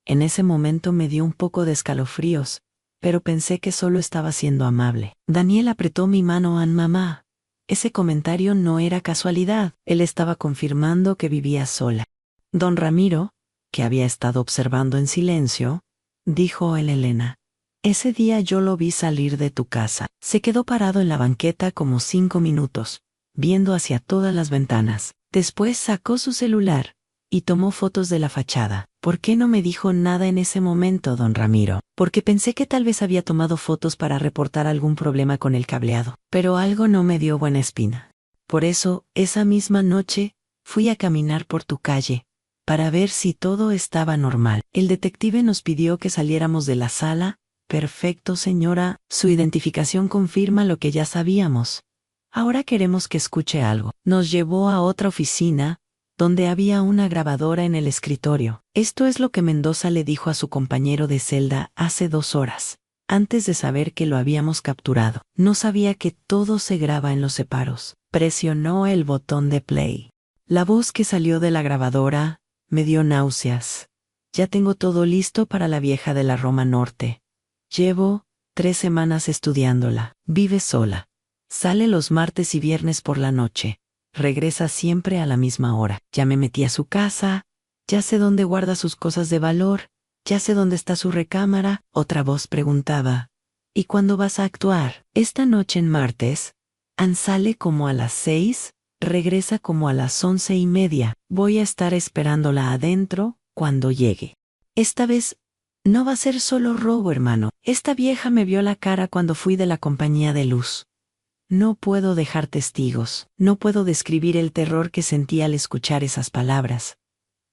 En ese momento me dio un poco de escalofríos, pero pensé que solo estaba siendo amable. Daniel apretó mi mano a mamá. Ese comentario no era casualidad. Él estaba confirmando que vivía sola. Don Ramiro, que había estado observando en silencio, dijo el Elena. Ese día yo lo vi salir de tu casa. Se quedó parado en la banqueta como 5 minutos, viendo hacia todas las ventanas. Después sacó su celular y tomó fotos de la fachada. ¿Por qué no me dijo nada en ese momento, don Ramiro? Porque pensé que tal vez había tomado fotos para reportar algún problema con el cableado. Pero algo no me dio buena espina. Por eso, esa misma noche, fui a caminar por tu calle, para ver si todo estaba normal. El detective nos pidió que saliéramos de la sala. Perfecto, señora. Su identificación confirma lo que ya sabíamos. Ahora queremos que escuche algo. Nos llevó a otra oficina, donde había una grabadora en el escritorio. Esto es lo que Mendoza le dijo a su compañero de celda hace 2 horas, antes de saber que lo habíamos capturado. No sabía que todo se graba en los separos. Presionó el botón de play. La voz que salió de la grabadora me dio náuseas. Ya tengo todo listo para la vieja de la Roma Norte. Llevo 3 semanas estudiándola. Vive sola. Sale los martes y viernes por la noche. Regresa siempre a la misma hora. Ya me metí a su casa, ya sé dónde guarda sus cosas de valor, ya sé dónde está su recámara. Otra voz preguntaba, ¿y cuándo vas a actuar? Esta noche en martes. Sale como a las 6, regresa como a las 11:30. Voy a estar esperándola adentro cuando llegue. Esta vez no va a ser solo robo, hermano. Esta vieja me vio la cara cuando fui de la compañía de luz. No puedo dejar testigos, no puedo describir el terror que sentí al escuchar esas palabras.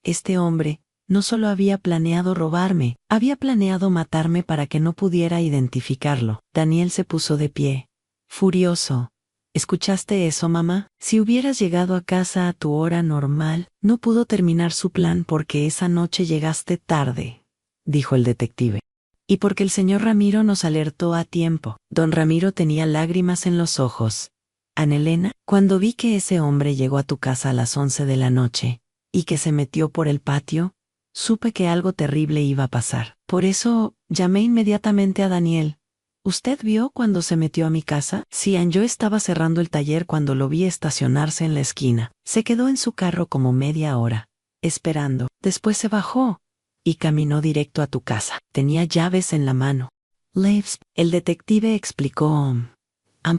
Este hombre no solo había planeado robarme, había planeado matarme para que no pudiera identificarlo. Daniel se puso de pie, furioso. ¿Escuchaste eso, mamá? Si hubieras llegado a casa a tu hora normal, no pudo terminar su plan porque esa noche llegaste tarde, dijo el detective. Y porque el señor Ramiro nos alertó a tiempo. Don Ramiro tenía lágrimas en los ojos. Anelena, cuando vi que ese hombre llegó a tu casa a las 11 de la noche, y que se metió por el patio, supe que algo terrible iba a pasar. Por eso, llamé inmediatamente a Daniel. ¿Usted vio cuando se metió a mi casa? Sí, yo estaba cerrando el taller cuando lo vi estacionarse en la esquina. Se quedó en su carro como media hora, esperando. Después se bajó y caminó directo a tu casa. Tenía llaves en la mano. Leaves, el detective explicó.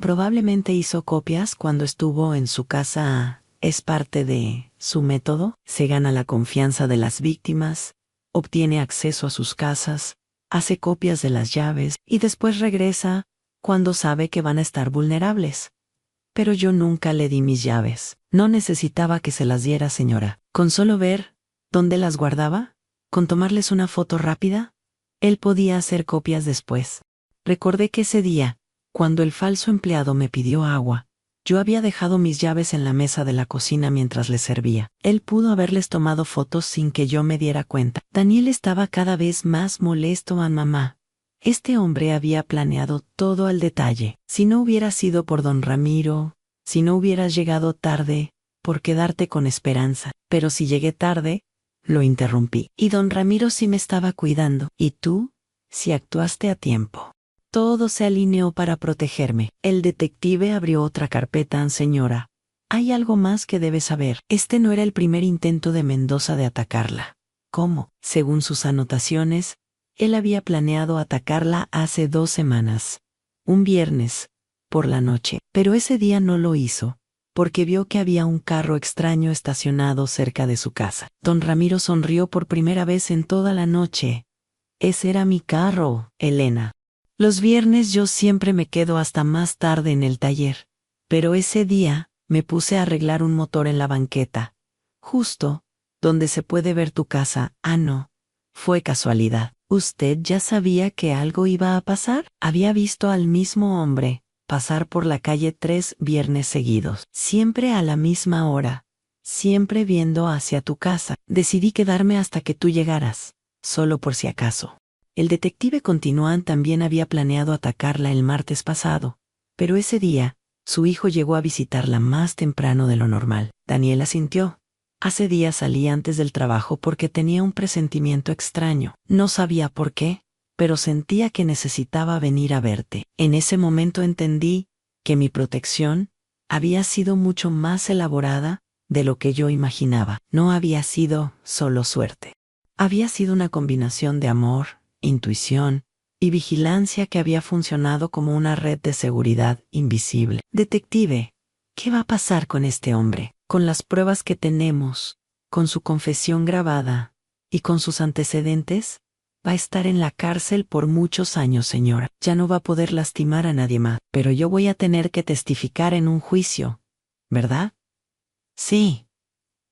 Probablemente hizo copias cuando estuvo en su casa. Es parte de su método. Se gana la confianza de las víctimas, obtiene acceso a sus casas, hace copias de las llaves y después regresa cuando sabe que van a estar vulnerables. Pero yo nunca le di mis llaves. No necesitaba que se las diera, señora. Con solo ver dónde las guardaba, con tomarles una foto rápida, él podía hacer copias después. Recordé que ese día, cuando el falso empleado me pidió agua, yo había dejado mis llaves en la mesa de la cocina mientras le servía. Él pudo haberles tomado fotos sin que yo me diera cuenta. Daniel estaba cada vez más molesto a mamá. Este hombre había planeado todo al detalle. Si no hubiera sido por don Ramiro, si no hubieras llegado tarde, por quedarte con esperanza. Pero si llegué tarde, lo interrumpí. Y don Ramiro sí me estaba cuidando. ¿Y tú? Si actuaste a tiempo. Todo se alineó para protegerme. El detective abrió otra carpeta. Señora, hay algo más que debe saber. Este no era el primer intento de Mendoza de atacarla. ¿Cómo? Según sus anotaciones, él había planeado atacarla hace 2 semanas. Un viernes, por la noche. Pero ese día no lo hizo, porque vio que había un carro extraño estacionado cerca de su casa. Don Ramiro sonrió por primera vez en toda la noche. Ese era mi carro, Elena. Los viernes yo siempre me quedo hasta más tarde en el taller, pero ese día me puse a arreglar un motor en la banqueta, justo donde se puede ver tu casa. Ah, no, fue casualidad. ¿Usted ya sabía que algo iba a pasar? Había visto al mismo hombre pasar por la calle 3 viernes seguidos, siempre a la misma hora, siempre viendo hacia tu casa. Decidí quedarme hasta que tú llegaras, solo por si acaso. El detective Continuán también había planeado atacarla el martes pasado, pero ese día, su hijo llegó a visitarla más temprano de lo normal. Daniel asintió. Hace días salí antes del trabajo porque tenía un presentimiento extraño. No sabía por qué, pero sentía que necesitaba venir a verte. En ese momento entendí que mi protección había sido mucho más elaborada de lo que yo imaginaba. No había sido solo suerte. Había sido una combinación de amor, intuición y vigilancia que había funcionado como una red de seguridad invisible. Detective, ¿qué va a pasar con este hombre? Con las pruebas que tenemos, con su confesión grabada y con sus antecedentes, va a estar en la cárcel por muchos años, señora. Ya no va a poder lastimar a nadie más, pero yo voy a tener que testificar en un juicio, ¿verdad? Sí,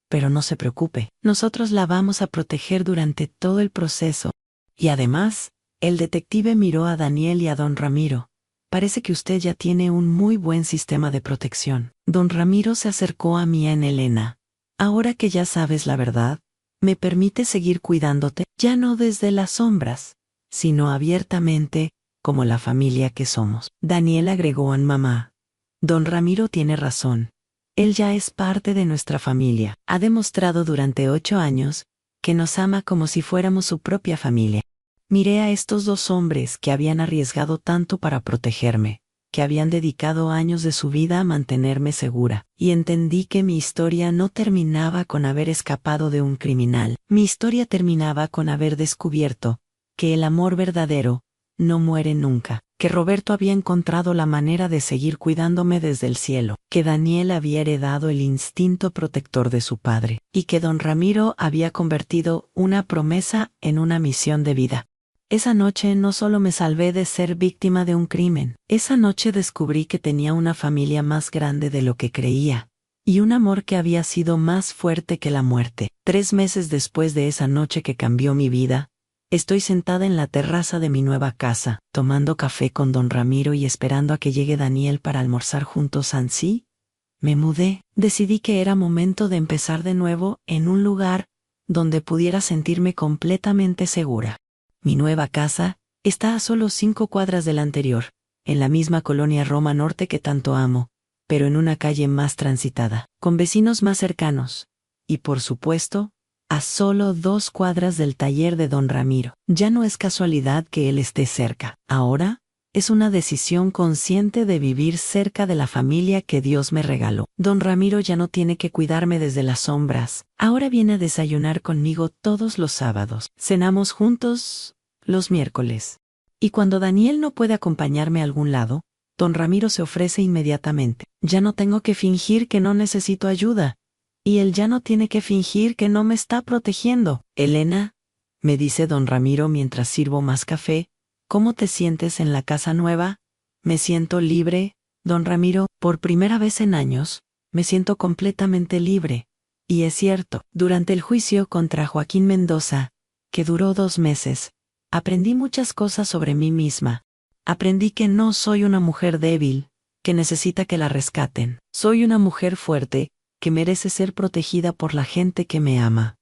pero no se preocupe, nosotros la vamos a proteger durante todo el proceso. Y además, el detective miró a Daniel y a don Ramiro. Parece que usted ya tiene un muy buen sistema de protección. Don Ramiro se acercó a mí en Elena. Ahora que ya sabes la verdad, ¿me permite seguir cuidándote? Ya no desde las sombras, sino abiertamente, como la familia que somos. Daniel agregó a mamá. Don Ramiro tiene razón. Él ya es parte de nuestra familia. Ha demostrado durante 8 años que nos ama como si fuéramos su propia familia. Miré a estos 2 hombres que habían arriesgado tanto para protegerme, que habían dedicado años de su vida a mantenerme segura, y entendí que mi historia no terminaba con haber escapado de un criminal. Mi historia terminaba con haber descubierto que el amor verdadero no muere nunca, que Roberto había encontrado la manera de seguir cuidándome desde el cielo, que Daniel había heredado el instinto protector de su padre, y que don Ramiro había convertido una promesa en una misión de vida. Esa noche no solo me salvé de ser víctima de un crimen, esa noche descubrí que tenía una familia más grande de lo que creía, y un amor que había sido más fuerte que la muerte. 3 meses después de esa noche que cambió mi vida, estoy sentada en la terraza de mi nueva casa, tomando café con don Ramiro y esperando a que llegue Daniel para almorzar juntos. Ansí, me mudé. Decidí que era momento de empezar de nuevo en un lugar donde pudiera sentirme completamente segura. Mi nueva casa está a solo 5 cuadras de la anterior, en la misma colonia Roma Norte que tanto amo, pero en una calle más transitada, con vecinos más cercanos, y por supuesto, a solo 2 cuadras del taller de don Ramiro. Ya no es casualidad que él esté cerca. Ahora, es una decisión consciente de vivir cerca de la familia que Dios me regaló. Don Ramiro ya no tiene que cuidarme desde las sombras. Ahora viene a desayunar conmigo todos los sábados. Cenamos juntos los miércoles. Y cuando Daniel no puede acompañarme a algún lado, don Ramiro se ofrece inmediatamente. Ya no tengo que fingir que no necesito ayuda. Y él ya no tiene que fingir que no me está protegiendo. Elena, me dice don Ramiro mientras sirvo más café, ¿cómo te sientes en la casa nueva? Me siento libre, don Ramiro, por primera vez en años, me siento completamente libre. Y es cierto, durante el juicio contra Joaquín Mendoza, que duró 2 meses, aprendí muchas cosas sobre mí misma. Aprendí que no soy una mujer débil, que necesita que la rescaten. Soy una mujer fuerte, que merece ser protegida por la gente que me ama.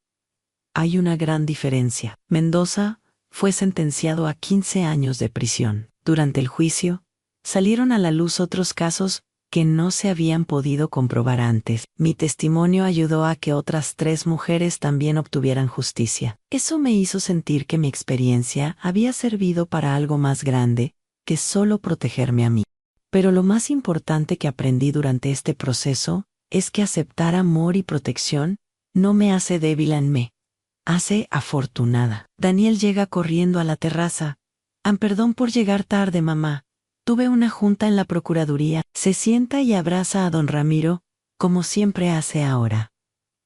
Hay una gran diferencia. Mendoza fue sentenciado a 15 años de prisión. Durante el juicio, salieron a la luz otros casos que no se habían podido comprobar antes. Mi testimonio ayudó a que otras 3 mujeres también obtuvieran justicia. Eso me hizo sentir que mi experiencia había servido para algo más grande que solo protegerme a mí. Pero lo más importante que aprendí durante este proceso es que aceptar amor y protección no me hace débil en mí, hace afortunada. Daniel llega corriendo a la terraza. Perdón por llegar tarde, mamá. Tuve una junta en la procuraduría. Se sienta y abraza a don Ramiro, como siempre hace ahora.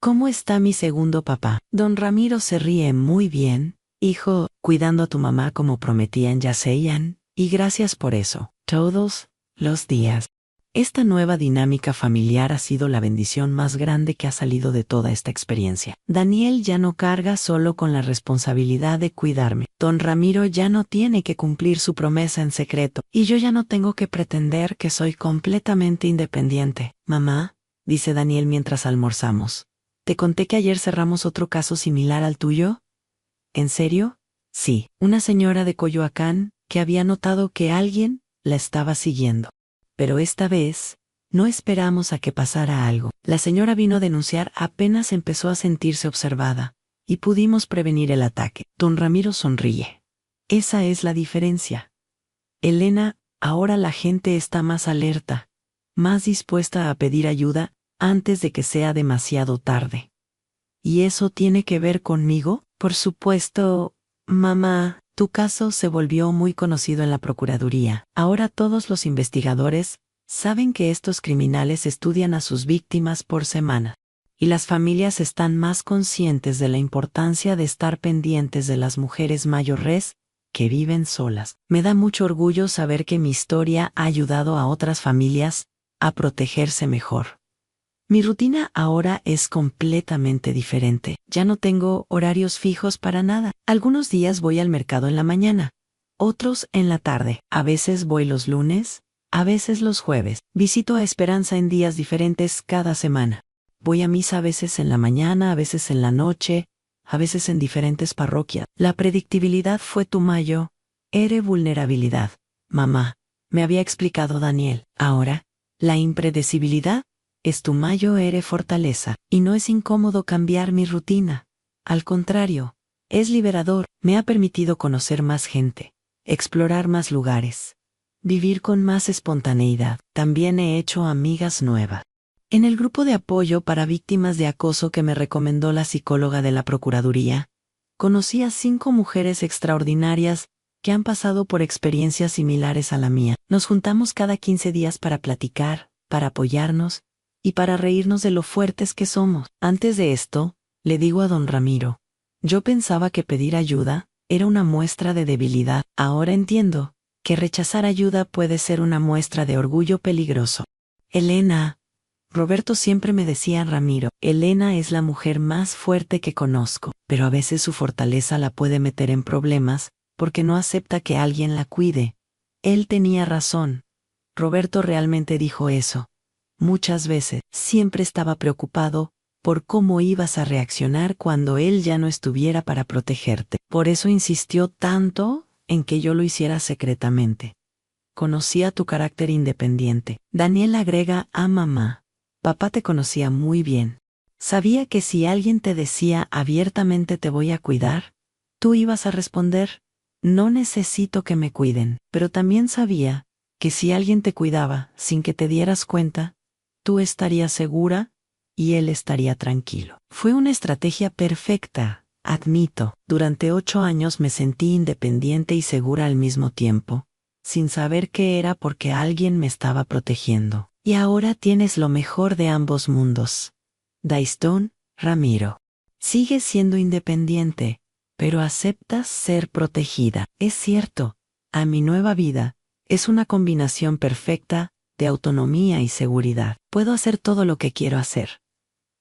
¿Cómo está mi segundo papá? Don Ramiro se ríe muy bien. Hijo, cuidando a tu mamá como prometían Yaseyan, y gracias por eso. Todos los días. Esta nueva dinámica familiar ha sido la bendición más grande que ha salido de toda esta experiencia. Daniel ya no carga solo con la responsabilidad de cuidarme. Don Ramiro ya no tiene que cumplir su promesa en secreto. Y yo ya no tengo que pretender que soy completamente independiente. Mamá, dice Daniel mientras almorzamos. ¿Te conté que ayer cerramos otro caso similar al tuyo? ¿En serio? Sí. Una señora de Coyoacán que había notado que alguien la estaba siguiendo. Pero esta vez, no esperamos a que pasara algo. La señora vino a denunciar apenas empezó a sentirse observada, y pudimos prevenir el ataque. Don Ramiro sonríe. Esa es la diferencia. Elena, ahora la gente está más alerta, más dispuesta a pedir ayuda antes de que sea demasiado tarde. ¿Y eso tiene que ver conmigo? Por supuesto, mamá. Tu caso se volvió muy conocido en la Procuraduría. Ahora todos los investigadores saben que estos criminales estudian a sus víctimas por semana. Y las familias están más conscientes de la importancia de estar pendientes de las mujeres mayores que viven solas. Me da mucho orgullo saber que mi historia ha ayudado a otras familias a protegerse mejor. Mi rutina ahora es completamente diferente. Ya no tengo horarios fijos para nada. Algunos días voy al mercado en la mañana, otros en la tarde. A veces voy los lunes, a veces los jueves. Visito a Esperanza en días diferentes cada semana. Voy a misa a veces en la mañana, a veces en la noche, a veces en diferentes parroquias. La predictibilidad fue tu mayo, era vulnerabilidad. Mamá, me había explicado Daniel. Ahora, la impredecibilidad es tu mayo ere fortaleza, y no es incómodo cambiar mi rutina. Al contrario, es liberador. Me ha permitido conocer más gente, explorar más lugares, vivir con más espontaneidad. También he hecho amigas nuevas. En el grupo de apoyo para víctimas de acoso que me recomendó la psicóloga de la Procuraduría, conocí a 5 mujeres extraordinarias que han pasado por experiencias similares a la mía. Nos juntamos cada 15 días para platicar, para apoyarnos, y para reírnos de lo fuertes que somos. Antes de esto, le digo a don Ramiro, yo pensaba que pedir ayuda era una muestra de debilidad. Ahora entiendo que rechazar ayuda puede ser una muestra de orgullo peligroso. Elena, Roberto siempre me decía Ramiro, Elena es la mujer más fuerte que conozco, pero a veces su fortaleza la puede meter en problemas porque no acepta que alguien la cuide. Él tenía razón. Roberto realmente dijo eso. Muchas veces, siempre estaba preocupado por cómo ibas a reaccionar cuando él ya no estuviera para protegerte. Por eso insistió tanto en que yo lo hiciera secretamente. Conocía tu carácter independiente. Daniel agrega a mamá. Papá te conocía muy bien. Sabía que si alguien te decía abiertamente te voy a cuidar, tú ibas a responder, no necesito que me cuiden. Pero también sabía que si alguien te cuidaba sin que te dieras cuenta, tú estarías segura y él estaría tranquilo. Fue una estrategia perfecta, admito. Durante 8 años me sentí independiente y segura al mismo tiempo, sin saber que era porque alguien me estaba protegiendo. Y ahora tienes lo mejor de ambos mundos. Daistón, Ramiro. Sigues siendo independiente, pero aceptas ser protegida. Es cierto, a mi nueva vida es una combinación perfecta de autonomía y seguridad. Puedo hacer todo lo que quiero hacer.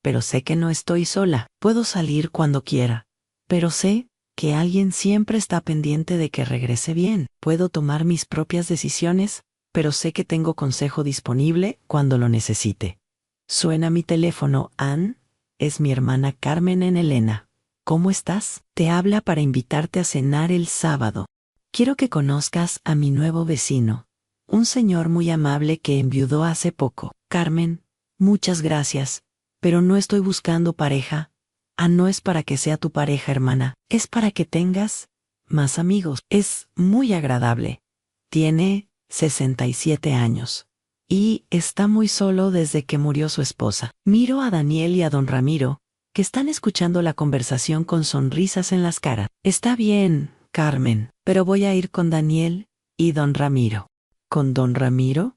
Pero sé que no estoy sola. Puedo salir cuando quiera. Pero sé que alguien siempre está pendiente de que regrese bien. Puedo tomar mis propias decisiones, pero sé que tengo consejo disponible cuando lo necesite. Suena mi teléfono. Ann, es mi hermana Carmen en Elena. ¿Cómo estás? Te habla para invitarte a cenar el sábado. Quiero que conozcas a mi nuevo vecino. un señor muy amable que enviudó hace poco. Carmen, muchas gracias, pero no estoy buscando pareja. No es para que sea tu pareja, hermana, es para que tengas más amigos. Es muy agradable. Tiene 67 años. Y está muy solo desde que murió su esposa. Miro a Daniel y a don Ramiro, que están escuchando la conversación con sonrisas en las caras. Está bien, Carmen, pero voy a ir con Daniel y don Ramiro. ¿Con don Ramiro?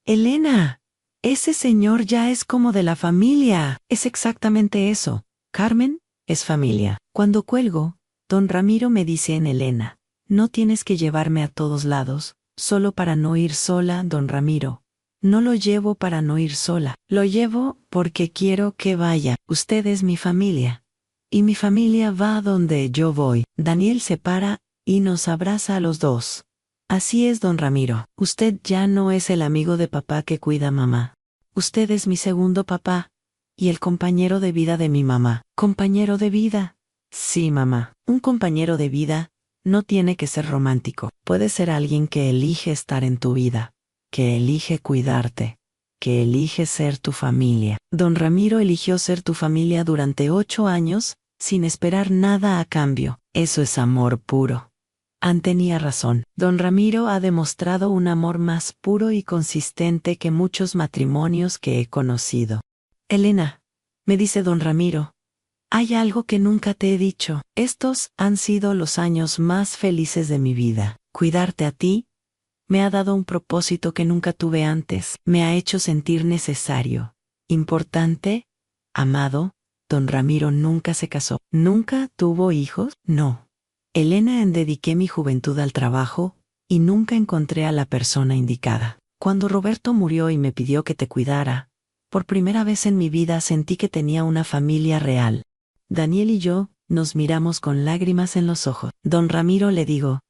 Elena, ese señor ya es como de la familia. Es exactamente eso. Carmen, es familia. Cuando cuelgo, don Ramiro me dice en Elena, no tienes que llevarme a todos lados, solo para no ir sola, don Ramiro. No lo llevo para no ir sola, lo llevo porque quiero que vaya. Usted es mi familia. Y mi familia va a donde yo voy. Daniel se para y nos abraza a los dos. Así es, don Ramiro. Usted ya no es el amigo de papá que cuida a mamá. Usted es mi segundo papá. Y el compañero de vida de mi mamá. ¿Compañero de vida? Sí, mamá. Un compañero de vida no tiene que ser romántico. Puede ser alguien que elige estar en tu vida, que elige cuidarte, que elige ser tu familia. Don Ramiro eligió ser tu familia durante 8 años, sin esperar nada a cambio. Eso es amor puro. Ann tenía razón. Don Ramiro ha demostrado un amor más puro y consistente que muchos matrimonios que he conocido. Elena, me dice don Ramiro, hay algo que nunca te he dicho. Estos han sido los años más felices de mi vida. Cuidarte a ti me ha dado un propósito que nunca tuve antes. Me ha hecho sentir necesario, importante, amado. Don Ramiro nunca se casó. ¿Nunca tuvo hijos? No. Elena, dediqué mi juventud al trabajo y nunca encontré a la persona indicada. Cuando Roberto murió y me pidió que te cuidara, por primera vez en mi vida sentí que tenía una familia real. Daniel y yo nos miramos con lágrimas en los ojos. Don Ramiro, le digo,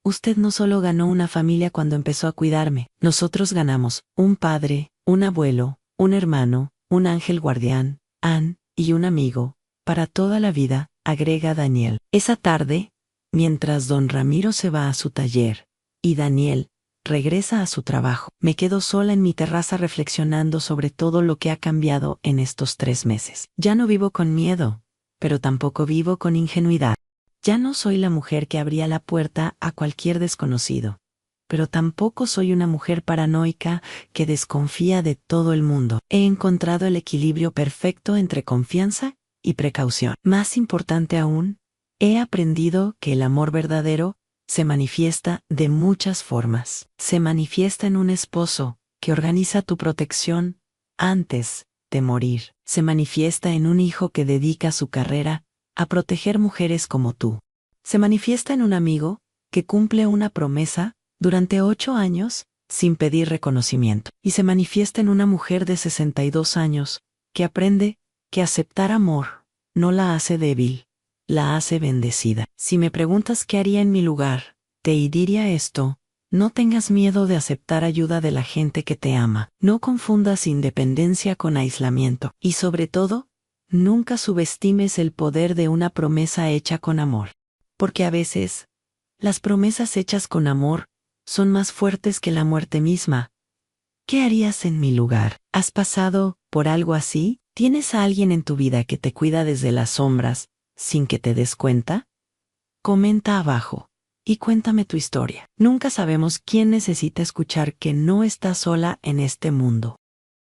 usted no solo ganó una familia cuando empezó a cuidarme, nosotros ganamos un padre, un abuelo, un hermano, un ángel guardián, Ann, y un amigo, para toda la vida, agrega Daniel. Esa tarde, mientras don Ramiro se va a su taller, y Daniel regresa a su trabajo, me quedo sola en mi terraza reflexionando sobre todo lo que ha cambiado en estos 3 meses. Ya no vivo con miedo, pero tampoco vivo con ingenuidad. Ya no soy la mujer que abría la puerta a cualquier desconocido, pero tampoco soy una mujer paranoica que desconfía de todo el mundo. He encontrado el equilibrio perfecto entre confianza y precaución. Más importante aún, he aprendido que el amor verdadero se manifiesta de muchas formas. Se manifiesta en un esposo que organiza tu protección antes de morir. Se manifiesta en un hijo que dedica su carrera a proteger mujeres como tú. Se manifiesta en un amigo que cumple una promesa durante 8 años sin pedir reconocimiento. Y se manifiesta en una mujer de 62 años que aprende que aceptar amor no la hace débil, la hace bendecida. Si me preguntas qué haría en mi lugar, te diría esto: no tengas miedo de aceptar ayuda de la gente que te ama. No confundas independencia con aislamiento. Y sobre todo, nunca subestimes el poder de una promesa hecha con amor. Porque a veces, las promesas hechas con amor son más fuertes que la muerte misma. ¿Qué harías en mi lugar? ¿Has pasado por algo así? ¿Tienes a alguien en tu vida que te cuida desde las sombras, sin que te des cuenta? Comenta abajo y cuéntame tu historia. Nunca sabemos quién necesita escuchar que no estás sola en este mundo.